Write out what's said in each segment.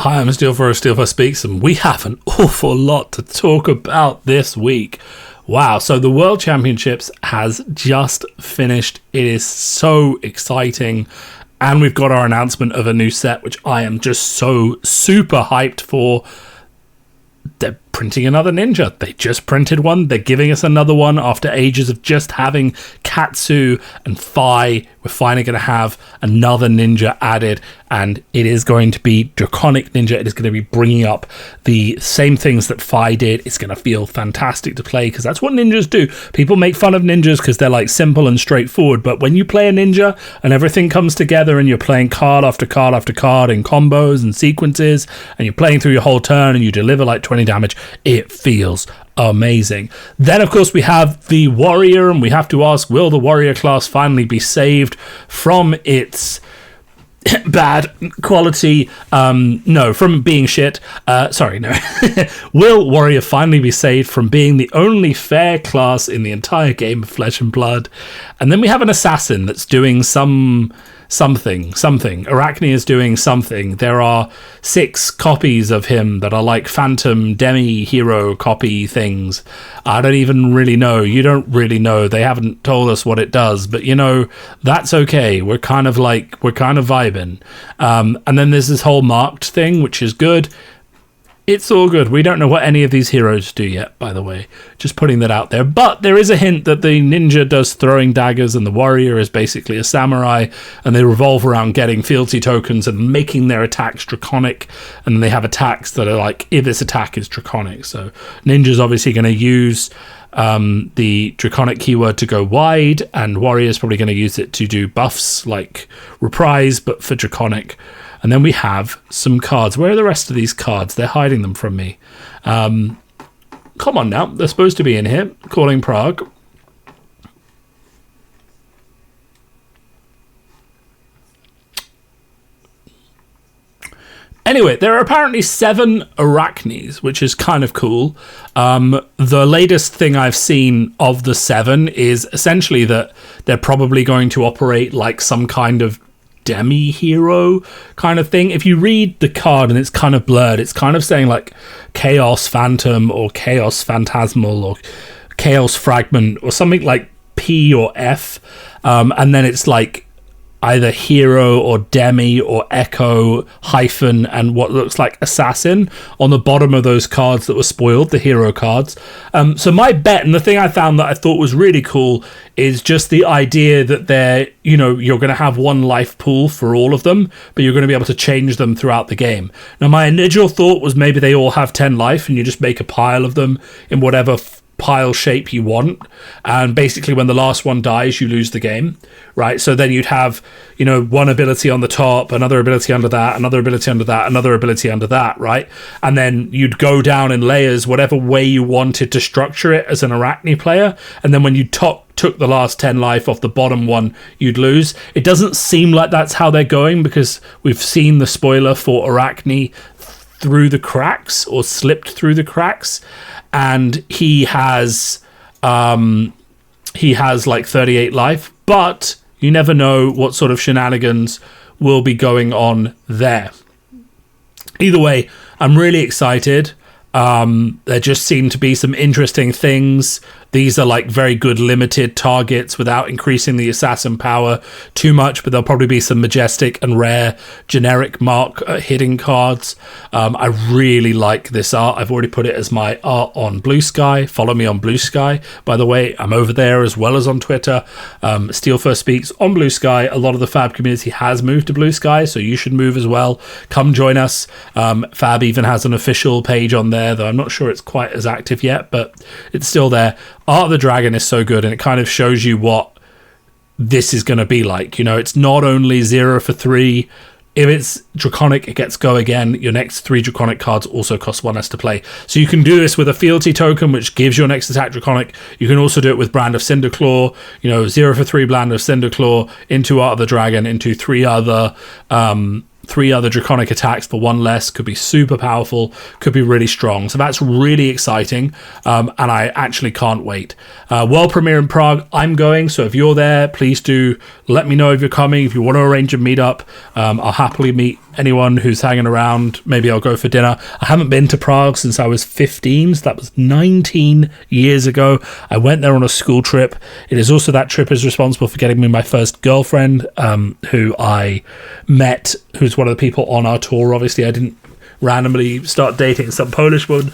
Hi, I'm Steelfur Speaks, and we have an awful lot to talk about this week. Wow, so the World Championships has just finished. It is so exciting, and we've got our announcement of a new set, which I am just so super hyped for. They're printing another ninja. They just printed one. They're giving us another one after ages of just having Katsu and Phi. We're finally going to have another ninja added, and it is going to be Draconic Ninja. It is going to be bringing up the same things that Phi did. It's going to feel fantastic to play because that's what ninjas do. People make fun of ninjas because they're like simple and straightforward, but when you play a ninja and everything comes together and you're playing card after card after card in combos and sequences, and you're playing through your whole turn and you deliver like 20 damage, it feels amazing. Then of course we have the warrior, and we have to ask, will the warrior class finally be saved from its bad quality, from being shit. Will warrior finally be saved from being the only fair class in the entire game of Flesh and Blood? And then we have an assassin that's doing something. Arachne is doing something. There are 6 copies of him that are like phantom demi-hero copy things. I don't even really know. You don't really know. They haven't told us what it does, but that's okay. We're kind of vibing. And then there's this whole marked thing, which is good. It's all good. We don't know what any of these heroes do yet, by the way. Just putting that out there. But there is a hint that the ninja does throwing daggers and the warrior is basically a samurai, and they revolve around getting fealty tokens and making their attacks draconic. And then they have attacks that are like, if this attack is draconic. So ninja's obviously going to use the draconic keyword to go wide, and warrior's probably going to use it to do buffs like reprise, but for draconic. And then we have some cards. Where are the rest of these cards? They're hiding them from me. Come on now. They're supposed to be in here. Calling Prague. Anyway, there are apparently 7 Arachnes, which is kind of cool. The latest thing I've seen of the 7 is essentially that they're probably going to operate like some kind of demi-hero kind of thing. If you read the card and it's kind of blurred, it's kind of saying like Chaos Phantom or Chaos Phantasmal or Chaos Fragment or something like P or F, and then it's like either hero or demi or echo hyphen and what looks like assassin on the bottom of those cards that were spoiled, the hero cards. So my bet, and the thing I found that I thought was really cool, is just the idea that you're going to have one life pool for all of them, but you're going to be able to change them throughout the game. Now, my initial thought was maybe they all have 10 life and you just make a pile of them in whatever pile shape you want, and basically when the last one dies you lose the game, right? So then you'd have one ability on the top, another ability under that, another ability under that, another ability under that, right? And then you'd go down in layers whatever way you wanted to structure it as an Arachne player, and then when you took the last 10 life off the bottom one, you'd lose. It doesn't seem like that's how they're going, because we've seen the spoiler for Arachne through the cracks or slipped through the cracks, and he has like 38 life, but you never know what sort of shenanigans will be going on there. Either way, I'm really excited. There just seem to be some interesting things. These are like very good limited targets without increasing the assassin power too much, but there'll probably be some majestic and rare generic mark hitting cards. I really like this art. I've already put it as my art on Blue Sky. Follow me on Blue Sky, by the way. I'm over there as well as on Twitter. Steelfur Speaks on Blue Sky. A lot of the Fab community has moved to Blue Sky, so you should move as well. Come join us. Fab even has an official page on there, though I'm not sure it's quite as active yet, but it's still there. Art of the Dragon is so good, and it kind of shows you what this is going to be like. It's not only 0 for 3. If it's Draconic, it gets go again. Your next 3 Draconic cards also cost 1 less to play. So you can do this with a fealty token, which gives your next attack Draconic. You can also do it with Brand of Cinderclaw. 0 for 3 Brand of Cinderclaw into Art of the Dragon, into 3 other Draconic attacks for 1 less. Could be super powerful, could be really strong. So that's really exciting, and I actually can't wait. World premiere in Prague, I'm going, so if you're there, please do let me know if you're coming. If you want to arrange a meetup, I'll happily meet anyone who's hanging around, maybe I'll go for dinner. I haven't been to Prague since I was 15, so that was 19 years ago. I went there on a school trip. It is also that trip is responsible for getting me my first girlfriend, who I met, who's one of the people on our tour. Obviously, I didn't randomly start dating some Polish woman.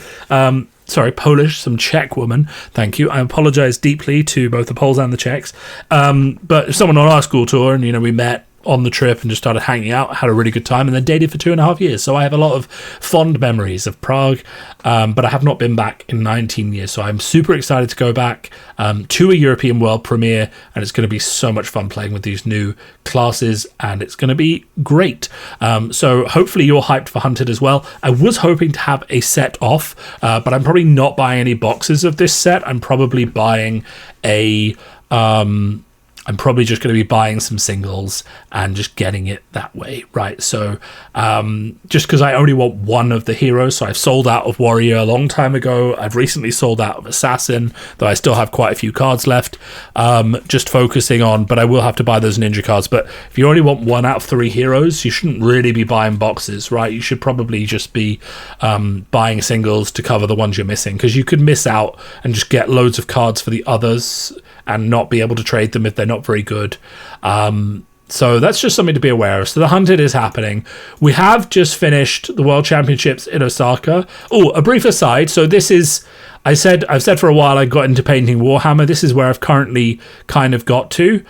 Some Czech woman. Thank you. I apologize deeply to both the Poles and the Czechs. But someone on our school tour, and, we met on the trip and just started hanging out, had a really good time, and then dated for 2.5 years. So I have a lot of fond memories of Prague, but I have not been back in 19 years. So I'm super excited to go back to a European World premiere, and it's going to be so much fun playing with these new classes, and it's going to be great. So hopefully you're hyped for Hunted as well. I was hoping to have a set off, but I'm probably not buying any boxes of this set. I'm probably buying I'm probably just going to be buying some singles and just getting it that way, right? So just because I only want one of the heroes, so I've sold out of Warrior a long time ago. I've recently sold out of Assassin, though I still have quite a few cards left, just focusing on, but I will have to buy those ninja cards. But if you only want 1 out of 3 heroes, you shouldn't really be buying boxes, right? You should probably just be buying singles to cover the ones you're missing, because you could miss out and just get loads of cards for the others and not be able to trade them if they're not very good. So that's just something to be aware of. So the Hunted is happening. We have just finished the World Championships in Osaka. Oh, a brief aside. So this is... I've said for a while I got into painting Warhammer. This is where I've currently kind of got to.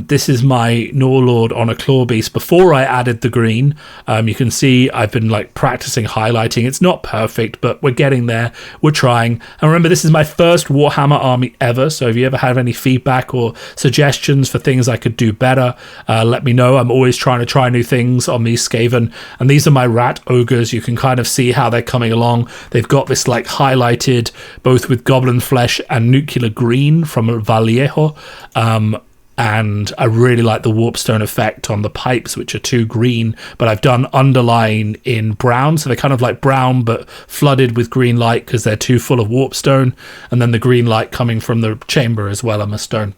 This is my Norlord on a Claw Beast before I added the green. You can see I've been practicing highlighting. It's not perfect, but we're getting there. We're trying. And remember, this is my first Warhammer army ever. So if you ever have any feedback or suggestions for things I could do better, let me know. I'm always trying to try new things on these Skaven. And these are my Rat Ogres. You can kind of see how they're coming along. They've got this highlighted, both with goblin flesh and nuclear green from Vallejo, and I really like the warpstone effect on the pipes, which are 2 green, but I've done underline in brown, so they're kind of like brown but flooded with green light because they're too full of warpstone, and then the green light coming from the chamber as well on the stone.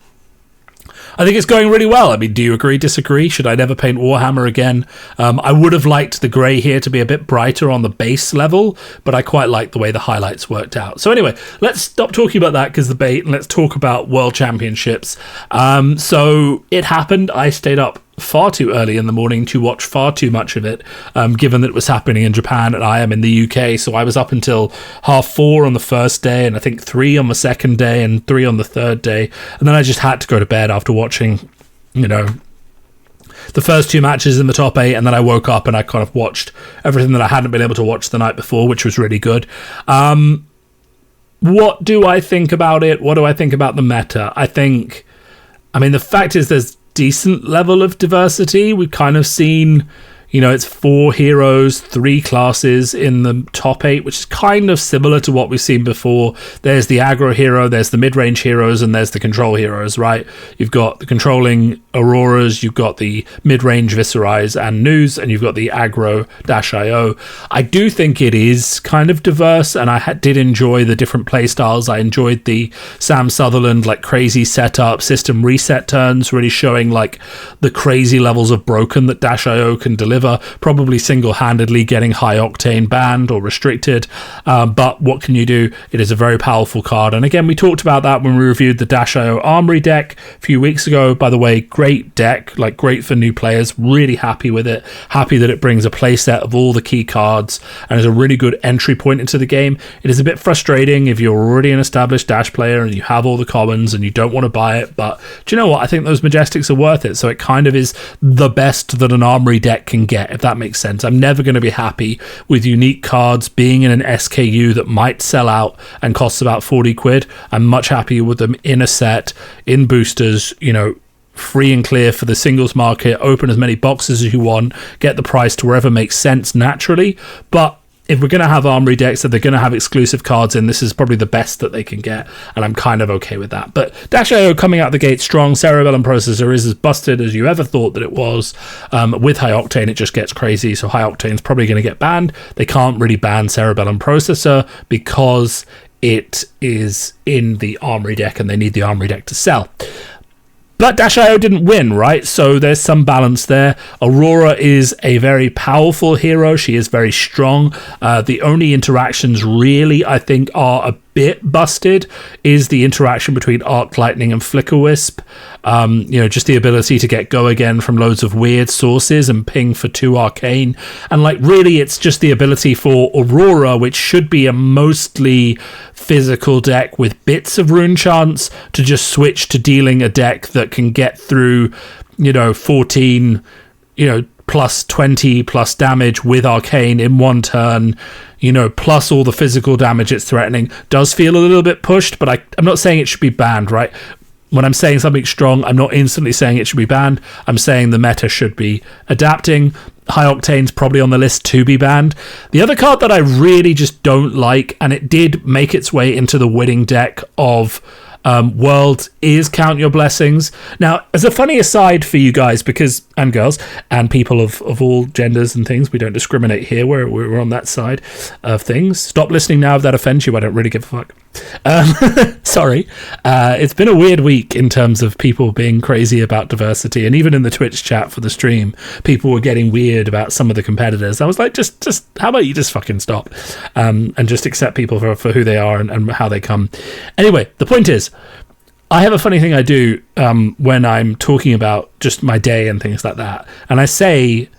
I think it's going really well. I mean, do you agree, disagree? Should I never paint Warhammer again? I would have liked the grey here to be a bit brighter on the base level, but I quite like the way the highlights worked out. So anyway, let's stop talking about that because the bait, and let's talk about World Championships. So it happened. I stayed up far too early in the morning to watch far too much of it, given that it was happening in Japan and I am in the UK. So I was up until 4:30 on the first day, and I think 3 on the second day and 3 on the third day. And then I just had to go to bed after watching, the first 2 matches in the top 8. And then I woke up and I kind of watched everything that I hadn't been able to watch the night before, which was really good. What do I think about it? What do I think about the meta? The fact is there's decent level of diversity. We've kind of seen, it's 4 heroes, 3 classes in the top 8, which is kind of similar to what we've seen before. There's the aggro hero, there's the mid-range heroes, and there's the control heroes, right? You've got the controlling Auroras, you've got the mid-range Viserais and News, and you've got the aggro -IO. I do think it is kind of diverse, and I did enjoy the different playstyles. I enjoyed the Sam Sutherland crazy setup, system reset turns, really showing the crazy levels of broken that -IO can deliver. Probably single-handedly getting high octane banned or restricted, but what can you do? It is a very powerful card, and again we talked about that when we reviewed the -IO Armory deck a few weeks ago. By the way, great deck, great for new players. Really happy with it, happy that it brings a playset of all the key cards and is a really good entry point into the game. It is a bit frustrating if you're already an established Dash player and you have all the commons and you don't want to buy it, but do you know what? I think those Majestics are worth it, so it kind of is the best that an Armory deck can get, if that makes sense. I'm never going to be happy with unique cards being in an SKU that might sell out and costs about 40 quid. I'm much happier with them in a set, in boosters, free and clear for the singles market, open as many boxes as you want, get the price to wherever makes sense naturally. But if we're going to have Armory decks that they're going to have exclusive cards in, this is probably the best that they can get, and I'm kind of okay with that. But -IO coming out the gate strong. Cerebellum Processor is as busted as you ever thought that it was. With High Octane, it just gets crazy, so High Octane's probably going to get banned. They can't really ban Cerebellum Processor because it is in the Armory deck, and they need the Armory deck to sell. But Dash.io didn't win, right? So there's some balance there. Aurora is a very powerful hero. She is very strong. The only interactions really, I think, are a bit busted is the interaction between Arc Lightning and Flicker Wisp. Just the ability to get go again from loads of weird sources and ping for 2 arcane. And really it's just the ability for Aurora, which should be a mostly physical deck with bits of rune chance, to just switch to dealing a deck that can get through 14 plus 20 plus damage with arcane in one turn, plus all the physical damage it's threatening. Does feel a little bit pushed, but I'm not saying it should be banned, right? When I'm saying something strong, I'm not instantly saying it should be banned. I'm saying the meta should be adapting. High Octane's probably on the list to be banned. The other card that I really just don't like, and it did make its way into the winning deck of World, is Count Your Blessings. Now, as a funny aside for you guys, and girls, and people of all genders and things, we don't discriminate here. We're on that side of things. Stop listening now if that offends you. I don't really give a fuck. Sorry. It's been a weird week in terms of people being crazy about diversity, and even in the Twitch chat for the stream, people were getting weird about some of the competitors. I was like, just how about you just fucking stop and just accept people for who they are and how they come. Anyway, the point is, I have a funny thing I do when I'm talking about just my day and things like that, and I say,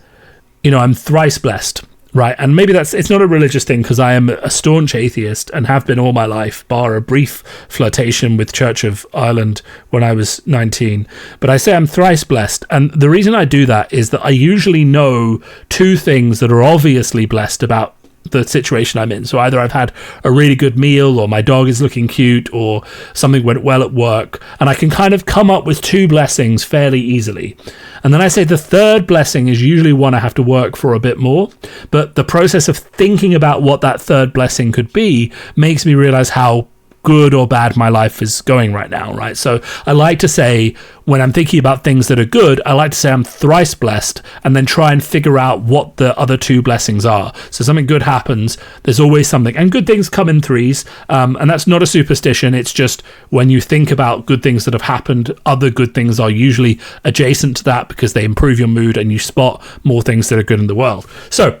I'm thrice blessed. Right, and maybe it's not a religious thing, because I am a staunch atheist and have been all my life, bar a brief flirtation with Church of Ireland when I was 19. But I say I'm thrice blessed, and the reason I do that is that I usually know 2 things that are obviously blessed about the situation I'm in. So either I've had a really good meal, or my dog is looking cute, or something went well at work, and I can kind of come up with 2 blessings fairly easily. And then I say the third blessing is usually one I have to work for a bit more, but the process of thinking about what that third blessing could be makes me realize how good or bad my life is going right now, right? So I like to say, when I'm thinking about things that are good, I like to say I'm thrice blessed, and then try and figure out what the other 2 blessings are. So something good happens, there's always something, and good things come in threes, and that's not a superstition. It's just when you think about good things that have happened, other good things are usually adjacent to that, because they improve your mood and you spot more things that are good in the world. So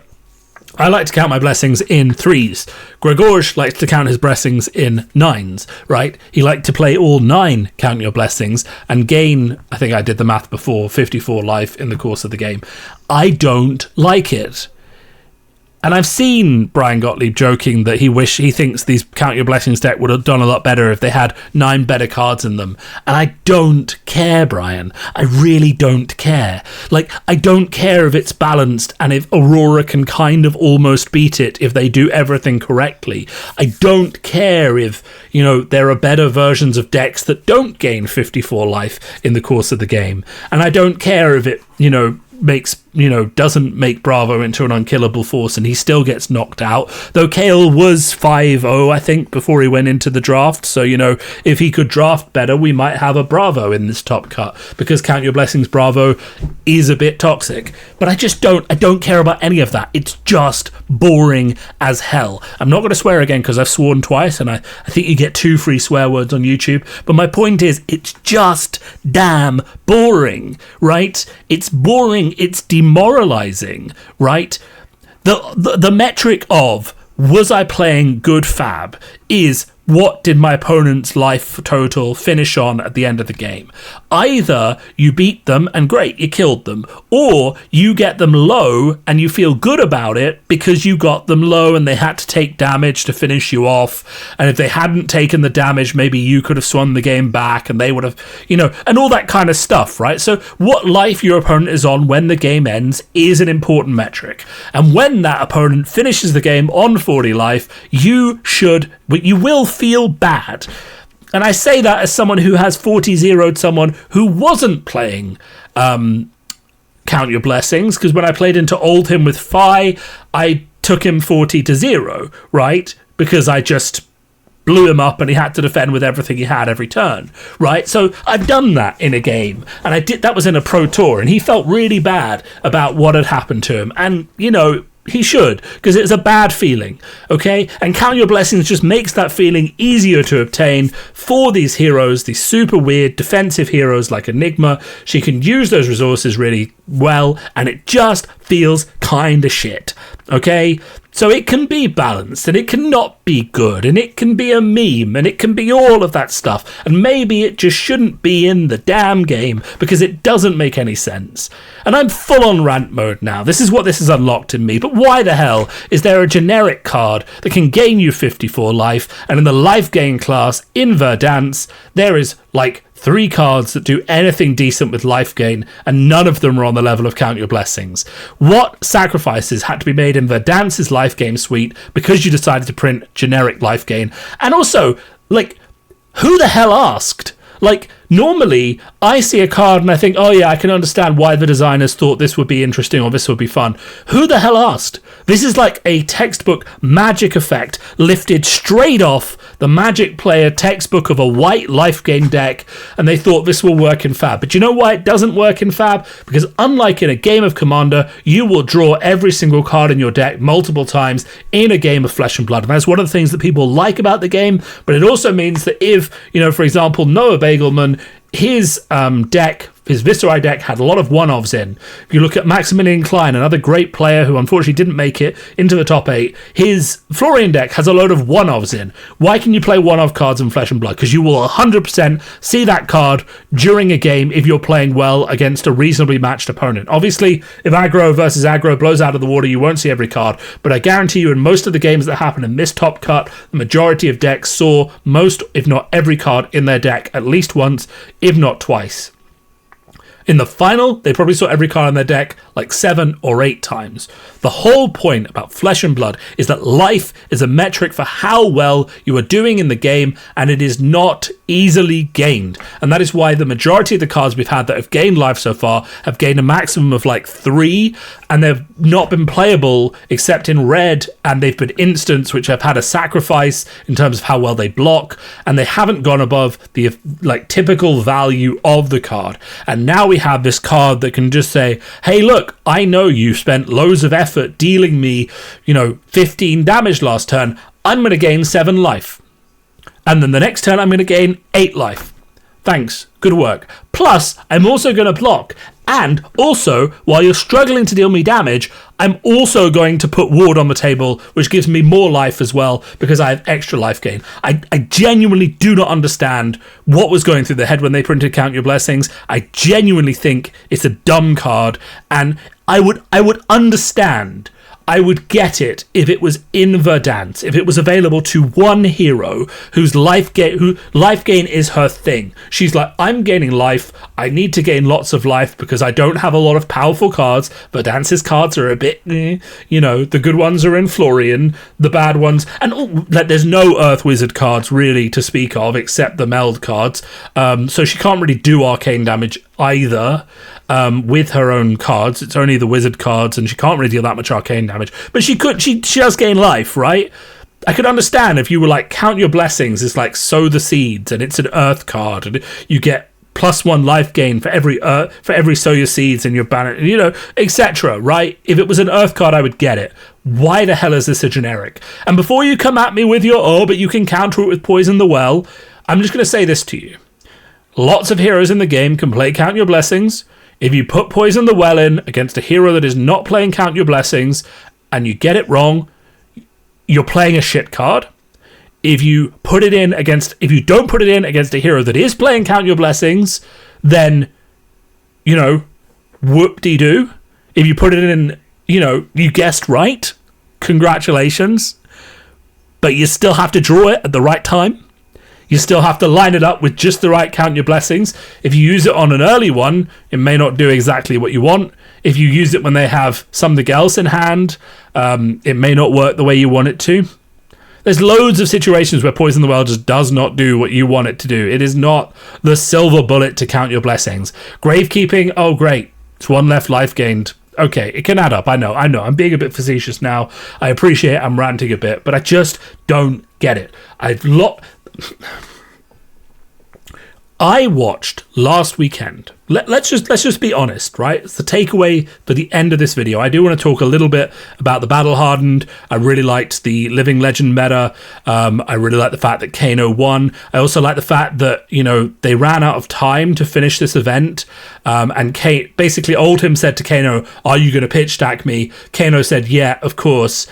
I like to count my blessings in 3s. Gregorge likes to count his blessings in 9s, right? He liked to play all 9 Count Your Blessings and gain, I think I did the math before, 54 life in the course of the game. I don't like it. And I've seen Brian Gottlieb joking that he thinks these Count Your Blessings deck would have done a lot better if they had 9 better cards in them. And I don't care, Brian. I really don't care. I don't care if it's balanced and if Aurora can kind of almost beat it if they do everything correctly. I don't care if, there are better versions of decks that don't gain 54 life in the course of the game. And I don't care if it, doesn't make Bravo into an unkillable force and he still gets knocked out. Though Kale was 5-0, I think, before he went into the draft. So, if he could draft better, we might have a Bravo in this top cut, because Count Your Blessings Bravo is a bit toxic. But I don't care about any of that. It's just boring as hell. I'm not going to swear again because I've sworn twice, and I think you get 2 free swear words on YouTube. But my point is, it's just damn boring, right? It's boring. It's demoralizing, right? The metric of, was I playing good fab, is what did my opponent's life total finish on at the end of the game. Either you beat them and great, you killed them, or you get them low and you feel good about it because you got them low and they had to take damage to finish you off, and if they hadn't taken the damage, maybe you could have swung the game back and they would have, and all that kind of stuff, right? So what life your opponent is on when the game ends is an important metric, and when that opponent finishes the game on 40 life, you will feel bad. And I say that as someone who has 40-0'd someone who wasn't playing Count Your Blessings, because when I played into Oldhim with Fi, I took him 40-0, right? Because I just blew him up and he had to defend with everything he had every turn, right? So I've done that in a game, and that was in a pro tour, and he felt really bad about what had happened to him. And, he should, because it's a bad feeling, okay? And Count Your Blessings just makes that feeling easier to obtain for these heroes, these super weird defensive heroes like Enigma. She can use those resources really well, and it just feels kind of shit, okay? So it can be balanced, and it can not be good, and it can be a meme, and it can be all of that stuff. And maybe it just shouldn't be in the damn game because it doesn't make any sense. And I'm full on rant mode now. This is what this has unlocked in me. But why the hell is there a generic card that can gain you 54 life, and in the life gain class in Verdansk, there is like 3 cards that do anything decent with life gain, and none of them are on the level of Count Your Blessings. What sacrifices had to be made in Verdansk's life gain suite because you decided to print generic life gain? And also, like, who the hell asked? Like, normally, I see a card and I think, oh yeah, I can understand why the designers thought this would be interesting or this would be fun. Who the hell asked? This is like a textbook magic effect lifted straight off the Magic player textbook of a white life gain deck, and they thought this will work in Fab. But you know why it doesn't work in Fab? Because unlike in a game of Commander, you will draw every single card in your deck multiple times in a game of Flesh and Blood. And that's one of the things that people like about the game, but it also means that if, for example, Noah Bagelman, his deck, his Viserai deck had a lot of one-offs in. If you look at Maximilian Klein, another great player who unfortunately didn't make it into the top 8, his Florian deck has a load of one-offs in. Why can you play one-off cards in Flesh and Blood? Because you will 100% see that card during a game if you're playing well against a reasonably matched opponent. Obviously, if aggro versus aggro blows out of the water, you won't see every card, but I guarantee you in most of the games that happen in this top cut, the majority of decks saw most, if not every card in their deck at least once, if not twice. In the final, they probably saw every card in their deck like 7 or 8 times. The whole point about Flesh and Blood is that life is a metric for how well you are doing in the game, and it is not easily gained. And that is why the majority of the cards we've had that have gained life so far have gained a maximum of like 3, and they've not been playable except in red, and they've been instants which have had a sacrifice in terms of how well they block, and they haven't gone above the like typical value of the card. And now we have this card that can just say, hey look, I know you spent loads of effort dealing me 15 damage last turn, I'm going to gain 7 life, and then the next turn I'm going to gain 8 life. Thanks, good work. Plus, I'm also going to block, and also, while you're struggling to deal me damage, I'm also going to put ward on the table, which gives me more life as well, because I have extra life gain. I genuinely do not understand what was going through their head when they printed Count Your Blessings. I genuinely think it's a dumb card, and I would understand, I would get it if it was in Verdansk, if it was available to one hero whose life gain is her thing. She's like, I'm gaining life, I need to gain lots of life because I don't have a lot of powerful cards. Verdansk's cards are a bit, the good ones are in Florian, the bad ones, and there's no Earth Wizard cards really to speak of except the Meld cards, so she can't really do arcane damage either. With her own cards, it's only the wizard cards, and she can't really deal that much arcane damage. But she does gain life, right? I could understand if you were like, Count Your Blessings is like sow the seeds, and it's an earth card, and you get +1 life gain for every sow your seeds in your banner, etc. Right? If it was an earth card, I would get it. Why the hell is this a generic? And before you come at me with your but you can counter it with Poison the Well, I'm just going to say this to you. Lots of heroes in the game can play Count Your Blessings. If you put Poison the Well in against a hero that is not playing Count Your Blessings and you get it wrong, you're playing a shit card. If you don't put it in against a hero that is playing Count Your Blessings, then, whoop-de-doo. If you put it in, you guessed right, congratulations. But you still have to draw it at the right time. You still have to line it up with just the right Count Your Blessings. If you use it on an early one, it may not do exactly what you want. If you use it when they have something else in hand, it may not work the way you want it to. There's loads of situations where Poison the Well just does not do what you want it to do. It is not the silver bullet to Count Your Blessings. Gravekeeping, oh great, it's 1 left life gained. Okay, it can add up, I know. I'm being a bit facetious now. I appreciate I'm ranting a bit, but I just don't get it. I watched last weekend let's just be honest, right? It's the takeaway for the end of this video. I do want to talk a little bit about the battle hardened. I really liked the living legend meta. I really like the fact that Kano won. I also like the fact that, you know, they ran out of time to finish this event. And basically Oldhim said to Kano, "Are you going to pitch stack me?" Kano said, "Yeah, of course."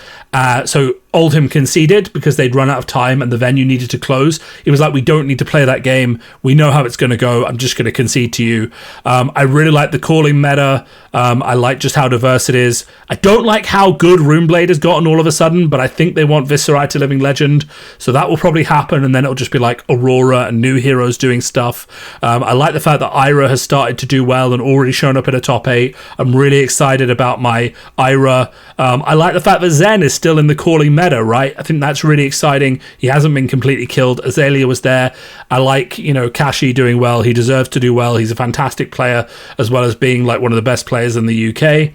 So Oldhim conceded because they'd run out of time and the venue needed to close. He was like, "We don't need to play that game. We know how it's going to go. I'm just going to concede to you." I really like the calling meta. I like just how diverse it is. I don't like how good Runeblade has gotten all of a sudden, but I think they want Viserai to Living Legend, so that will probably happen, and then it'll just be like Aurora and new heroes doing stuff. I like the fact that Ira has started to do well and already shown up in a top 8. I'm really excited about my Ira. I like the fact that Zen is still in the calling meta, right? I think that's really exciting. He hasn't been completely killed. Azalea was there. I like, you know, Kashi doing well. He deserves to do well. He's a fantastic player, as well as being like one of the best players in the UK.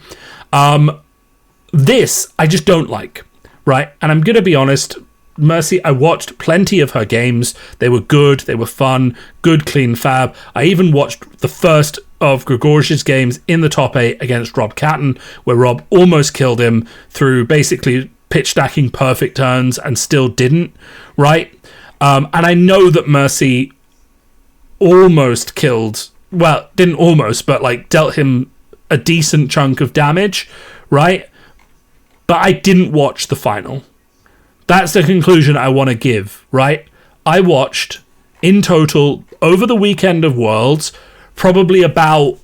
This I just don't like, right? And I'm gonna be honest, Mercy, I watched plenty of her games. They were good, they were fun, good clean fab. I even watched the first of Gregorge's games in the top 8 against Rob Catton, where Rob almost killed him through basically pitch stacking perfect turns and still didn't, right? And I know that Mercy almost killed, well, didn't almost, but like dealt him a decent chunk of damage, right? But I didn't watch the final. That's the conclusion I want to give, right? I watched, in total, over the weekend of Worlds, probably about,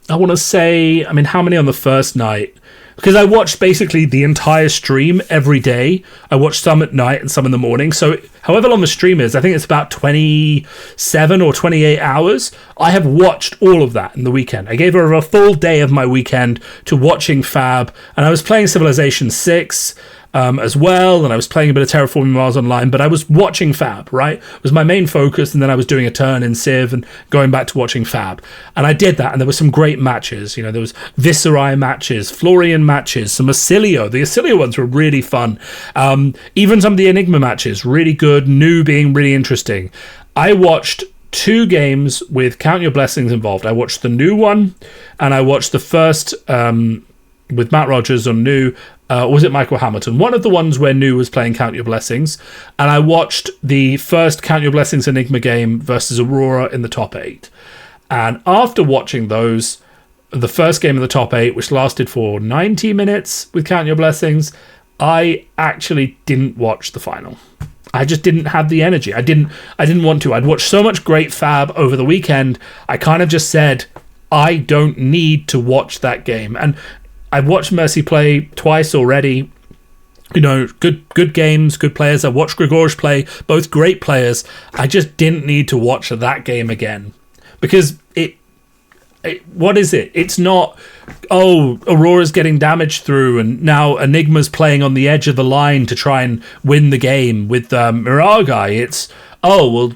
I want to say, I mean, how many on the first night? Because I watched basically the entire stream every day. I watched some at night and some in the morning. So however long the stream is, I think it's about 27 or 28 hours. I have watched all of that in the weekend. I gave over a full day of my weekend to watching Fab. And I was playing Civilization 6 as well. And I was playing a bit of Terraforming Mars Online. But I was watching Fab, right? It was my main focus. And then I was doing a turn in Civ and going back to watching Fab. And I did that. And there were some great matches. You know, there was Viserai matches, Florian matches, some Acilio. The Acilio ones were really fun. Even some of the Enigma matches, really good. New being really interesting. I watched 2 games with Count Your Blessings involved. I watched the new one, and I watched the first with Matt Rogers on new. Was it Michael Hamilton? One of the ones where New was playing Count Your Blessings. And I watched the first Count Your Blessings Enigma game versus Aurora in the top 8. And after watching those, the first game in the top 8, which lasted for 90 minutes with Count Your Blessings, I actually didn't watch the final. I just didn't have the energy. I didn't want to. I'd watched so much great Fab over the weekend. I kind of just said, I don't need to watch that game. And I've watched Mercy play twice already. You know, good games, good players. I watched Gregorge play, both great players. I just didn't need to watch that game again. Because what is it? It's not, oh, Aurora's getting damaged through and now Enigma's playing on the edge of the line to try and win the game with Miragai. It's, oh, well,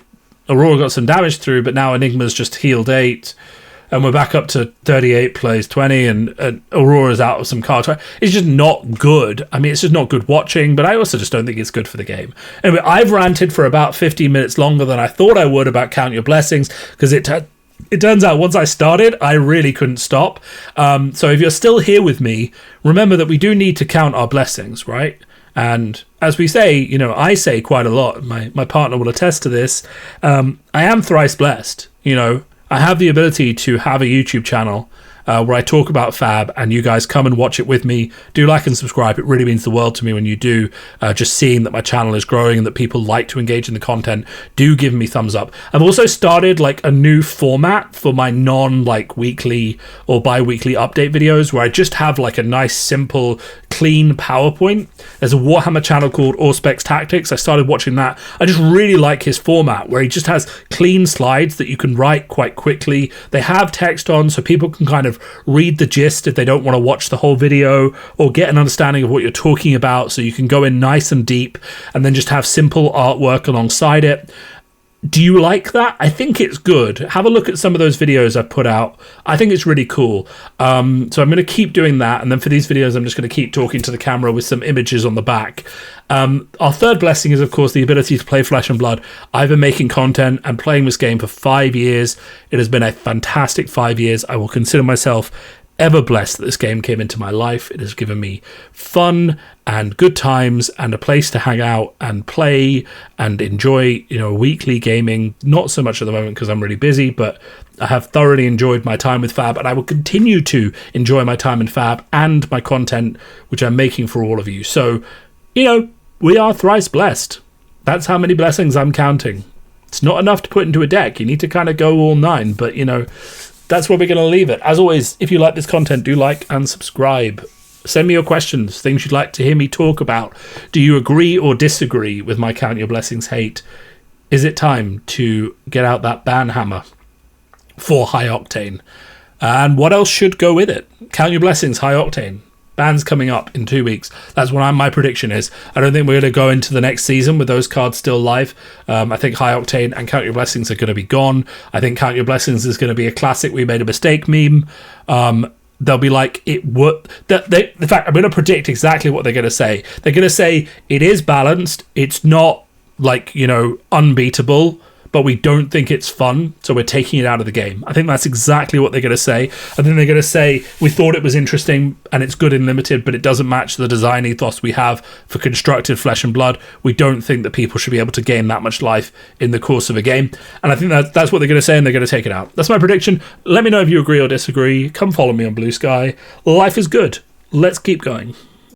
Aurora got some damage through, but now Enigma's just healed 8 and we're back up to 38 plays 20 and Aurora's out of some cards. It's just not good. I mean, it's just not good watching, but I also just don't think it's good for the game. Anyway, I've ranted for about 15 minutes longer than I thought I would about Count Your Blessings because it turns out once I started, I really couldn't stop. So if you're still here with me, remember that we do need to count our blessings, right? And as we say, you know, I say quite a lot. My partner will attest to this. I am thrice blessed. You know, I have the ability to have a YouTube channel where I talk about Fab and you guys come and watch it with me. Do like and subscribe. It really means the world to me when you do. Just seeing that my channel is growing and that people like to engage in the content, do give me thumbs up. I've also started like a new format for my non-like weekly or bi-weekly update videos where I just have like a nice, simple, clean PowerPoint. There's a Warhammer channel called Auspex Tactics. I started watching that. I just really like his format where he just has clean slides that you can write quite quickly. They have text on so people can kind of read the gist if they don't want to watch the whole video or get an understanding of what you're talking about, so you can go in nice and deep and then just have simple artwork alongside it. Do you like that? I think it's good. Have a look at some of those videos I've put out. I think it's really cool. So I'm going to keep doing that. And then for these videos, I'm just going to keep talking to the camera with some images on the back. Our third blessing is, of course, the ability to play Flesh and Blood. I've been making content and playing this game for 5 years. It has been a fantastic 5 years. I will consider myself ever blessed that this game came into my life. It has given me fun and good times and a place to hang out and play and enjoy, weekly gaming. Not so much at the moment because I'm really busy, but I have thoroughly enjoyed my time with Fab, and I will continue to enjoy my time in Fab and my content, which I'm making for all of you. So, we are thrice blessed. That's how many blessings I'm counting. It's not enough to put into a deck. You need to kind of go all 9, but, that's where we're going to leave it. As always, if you like this content, do like and subscribe. Send me your questions, things you'd like to hear me talk about. Do you agree or disagree with my Count Your Blessings hate? Is it time to get out that ban hammer for High Octane? And what else should go with it? Count Your Blessings, High Octane. Ban's coming up in 2 weeks. That's what my prediction is. I don't think we're going to go into the next season with those cards still live. I think High Octane and Count Your Blessings are going to be gone. I think Count Your Blessings is going to be a classic "we made a mistake" meme. They'll be like, in fact, I'm going to predict exactly what they're going to say. They're going to say it is balanced. It's not unbeatable, but we don't think it's fun, so we're taking it out of the game. I think that's exactly what they're going to say. I think they're going to say, we thought it was interesting and it's good in limited, but it doesn't match the design ethos we have for constructed Flesh and Blood. We don't think that people should be able to gain that much life in the course of a game. And I think that's what they're going to say, and they're going to take it out. That's my prediction. Let me know if you agree or disagree. Come follow me on Blue Sky. Life is good. Let's keep going.